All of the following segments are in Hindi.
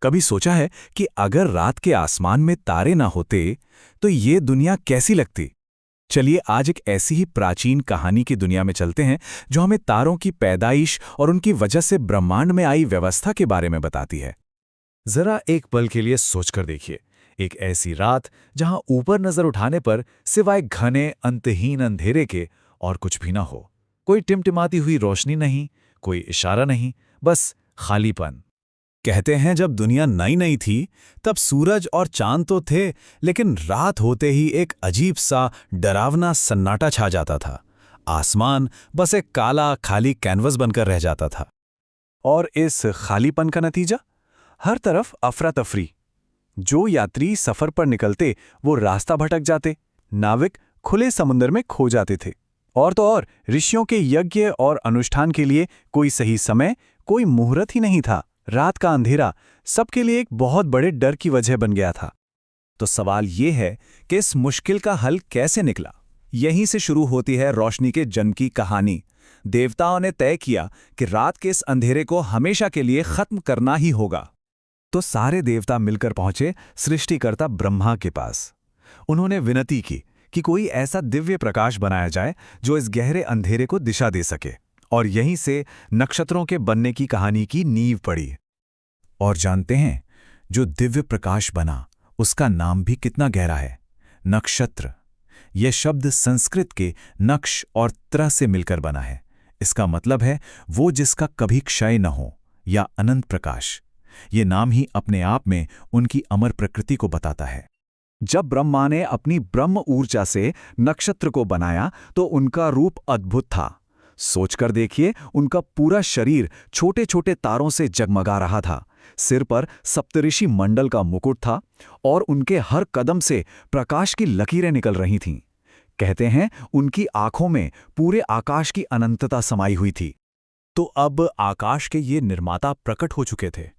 कभी सोचा है कि अगर रात के आसमान में तारे ना होते तो ये दुनिया कैसी लगती? चलिए आज एक ऐसी ही प्राचीन कहानी की दुनिया में चलते हैं जो हमें तारों की पैदाइश और उनकी वजह से ब्रह्मांड में आई व्यवस्था के बारे में बताती है। जरा एक पल के लिए सोचकर देखिए, एक ऐसी रात जहां ऊपर नजर उठाने पर सिवाय घने अंतहीन अंधेरे के और कुछ भी ना हो। कोई टिमटिमाती हुई रोशनी नहीं, कोई इशारा नहीं, बस खालीपन। कहते हैं जब दुनिया नई नई थी तब सूरज और चांद तो थे, लेकिन रात होते ही एक अजीब सा डरावना सन्नाटा छा जाता था। आसमान बस एक काला खाली कैनवस बनकर रह जाता था। और इस खालीपन का नतीजा, हर तरफ अफरा तफरी। जो यात्री सफर पर निकलते वो रास्ता भटक जाते, नाविक खुले समुद्र में खो जाते थे। और तो और ऋषियों के यज्ञ और अनुष्ठान के लिए कोई सही समय, कोई मुहूर्त ही नहीं था। रात का अंधेरा सबके लिए एक बहुत बड़े डर की वजह बन गया था। तो सवाल ये है कि इस मुश्किल का हल कैसे निकला? यहीं से शुरू होती है रोशनी के जन्म की कहानी। देवताओं ने तय किया कि रात के इस अंधेरे को हमेशा के लिए खत्म करना ही होगा। तो सारे देवता मिलकर पहुंचे सृष्टिकर्ता ब्रह्मा के पास। उन्होंने विनती की कि कोई ऐसा दिव्य प्रकाश बनाया जाए जो इस गहरे अंधेरे को दिशा दे सके। और यहीं से नक्षत्रों के बनने की कहानी की नींव पड़ी। और जानते हैं, जो दिव्य प्रकाश बना उसका नाम भी कितना गहरा है, नक्षत्र। यह शब्द संस्कृत के नक्ष और त्र से मिलकर बना है। इसका मतलब है वो जिसका कभी क्षय न हो, या अनंत प्रकाश। ये नाम ही अपने आप में उनकी अमर प्रकृति को बताता है। जब ब्रह्मा ने अपनी ब्रह्म ऊर्जा से नक्षत्र को बनाया तो उनका रूप अद्भुत था। सोचकर देखिए, उनका पूरा शरीर छोटे छोटे तारों से जगमगा रहा था। सिर पर सप्तऋषि मंडल का मुकुट था और उनके हर कदम से प्रकाश की लकीरें निकल रही थीं। कहते हैं उनकी आंखों में पूरे आकाश की अनंतता समाई हुई थी। तो अब आकाश के ये निर्माता प्रकट हो चुके थे।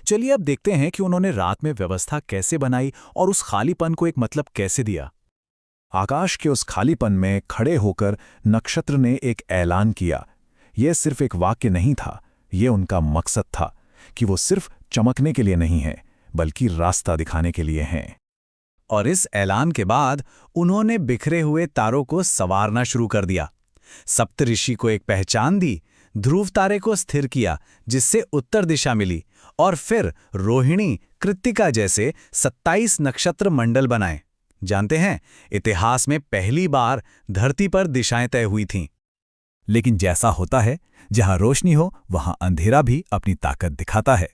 चलिए अब देखते हैं कि उन्होंने रात में व्यवस्था कैसे बनाई और उस खालीपन को एक मतलब कैसे दिया। आकाश के उस खालीपन में खड़े होकर नक्षत्र ने एक ऐलान किया। यह सिर्फ एक वाक्य नहीं था, यह उनका मकसद था कि वो सिर्फ चमकने के लिए नहीं है, बल्कि रास्ता दिखाने के लिए हैं। और इस ऐलान के बाद उन्होंने बिखरे हुए तारों को संवारना शुरू कर दिया। सप्तऋषि को एक पहचान दी, ध्रुव तारे को स्थिर किया जिससे उत्तर दिशा मिली, और फिर रोहिणी, कृत्तिका जैसे 27 नक्षत्र मंडल बनाए। जानते हैं, इतिहास में पहली बार धरती पर दिशाएं तय हुई थीं। लेकिन जैसा होता है, जहां रोशनी हो वहां अंधेरा भी अपनी ताकत दिखाता है।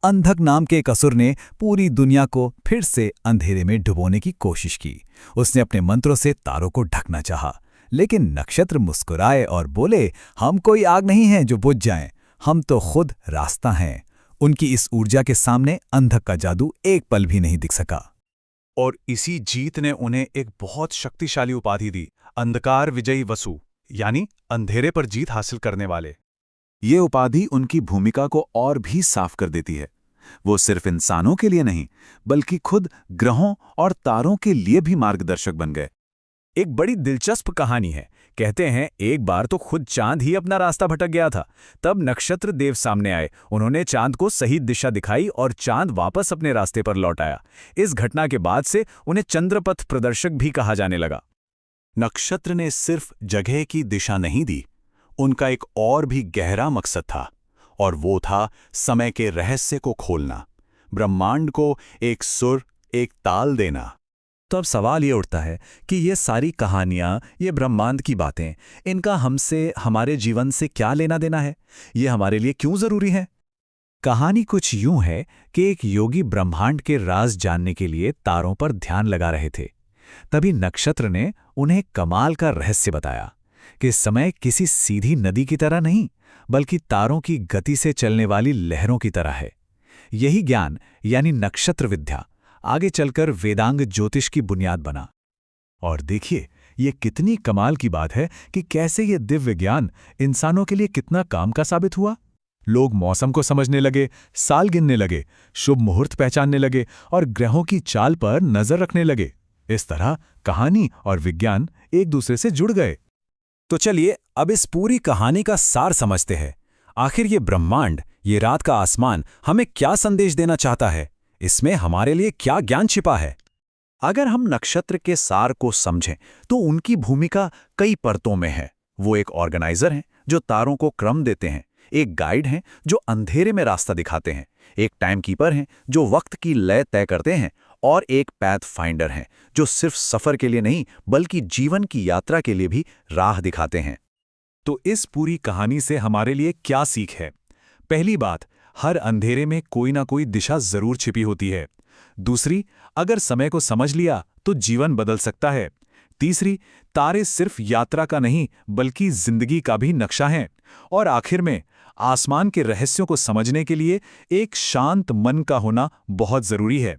अंधक नाम के एक असुर ने पूरी दुनिया को फिर से अंधेरे में डुबोने की कोशिश की। उसने अपने मंत्रों से तारों को ढकना चाहा, लेकिन नक्षत्र मुस्कुराए और बोले, हम कोई आग नहीं हैं जो बुझ जाएं, हम तो खुद रास्ता हैं। उनकी इस ऊर्जा के सामने अंधक का जादू एक पल भी नहीं दिख सका। और इसी जीत ने उन्हें एक बहुत शक्तिशाली उपाधि दी, अंधकार विजयी वसु, यानी अंधेरे पर जीत हासिल करने वाले। ये उपाधि उनकी भूमिका को और भी साफ कर देती है। वो सिर्फ इंसानों के लिए नहीं, बल्कि खुद ग्रहों और तारों के लिए भी मार्गदर्शक बन गए। एक बड़ी दिलचस्प कहानी है। कहते हैं एक बार तो खुद चांद ही अपना रास्ता भटक गया था। तब नक्षत्र देव सामने आए, उन्होंने चांद को सही दिशा दिखाई और चांद वापस अपने रास्ते पर लौट आया। इस घटना के बाद से उन्हें चंद्रपथ प्रदर्शक भी कहा जाने लगा। नक्षत्र ने सिर्फ जगह की दिशा नहीं दी, उनका एक और भी गहरा मकसद था, और वो था समय के रहस्य को खोलना, ब्रह्मांड को एक सुर, एक ताल देना। तो अब सवाल ये उठता है कि ये सारी कहानियाँ, ये ब्रह्मांड की बातें, इनका हमसे, हमारे जीवन से क्या लेना देना है? ये हमारे लिए क्यों जरूरी है? कहानी कुछ यूं है कि एक योगी ब्रह्मांड के राज जानने के लिए तारों पर ध्यान लगा रहे थे। तभी नक्षत्र ने उन्हें कमाल का रहस्य बताया कि समय किसी सीधी नदी की तरह नहीं, बल्कि तारों की गति से चलने वाली लहरों की तरह है। यही ज्ञान यानी नक्षत्र विद्या आगे चलकर वेदांग ज्योतिष की बुनियाद बना। और देखिए, ये कितनी कमाल की बात है कि कैसे ये दिव्य ज्ञान इंसानों के लिए कितना काम का साबित हुआ। लोग मौसम को समझने लगे, साल गिनने लगे, शुभ मुहूर्त पहचानने लगे और ग्रहों की चाल पर नजर रखने लगे। इस तरह कहानी और विज्ञान एक दूसरे से जुड़ गए। तो चलिए अब इस पूरी कहानी का सार समझते हैं। आखिर ये ब्रह्मांड ये रात का आसमान हमें क्या संदेश देना चाहता है? इसमें हमारे लिए क्या ज्ञान छिपा है? अगर हम नक्षत्र के सार को समझें तो उनकी भूमिका कई परतों में है। वो एक ऑर्गेनाइजर हैं जो तारों को क्रम देते हैं, एक गाइड हैं जो अंधेरे में रास्ता दिखाते हैं, एक टाइम कीपर हैं जो वक्त की लय तय करते हैं, और एक पैथ फाइंडर हैं जो सिर्फ सफर के लिए नहीं बल्कि जीवन की यात्रा के लिए भी राह दिखाते हैं। तो इस पूरी कहानी से हमारे लिए क्या सीख है? पहली बात, हर अंधेरे में कोई ना कोई दिशा जरूर छिपी होती है। दूसरी, अगर समय को समझ लिया तो जीवन बदल सकता है। तीसरी, तारे सिर्फ यात्रा का नहीं बल्कि जिंदगी का भी नक्शा हैं। और आखिर में, आसमान के रहस्यों को समझने के लिए एक शांत मन का होना बहुत जरूरी है।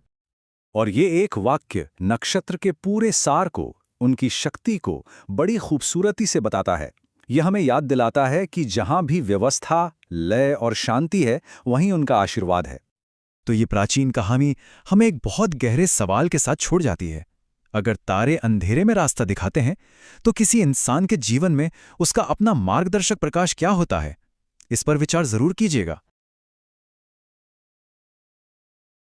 और ये एक वाक्य नक्षत्र के पूरे सार को, उनकी शक्ति को बड़ी खूबसूरती से बताता है। यह हमें याद दिलाता है कि जहां भी व्यवस्था, लय और शांति है, वहीं उनका आशीर्वाद है। तो ये प्राचीन कहानी हमें एक बहुत गहरे सवाल के साथ छोड़ जाती है। अगर तारे अंधेरे में रास्ता दिखाते हैं, तो किसी इंसान के जीवन में उसका अपना मार्गदर्शक प्रकाश क्या होता है? इस पर विचार जरूर कीजिएगा।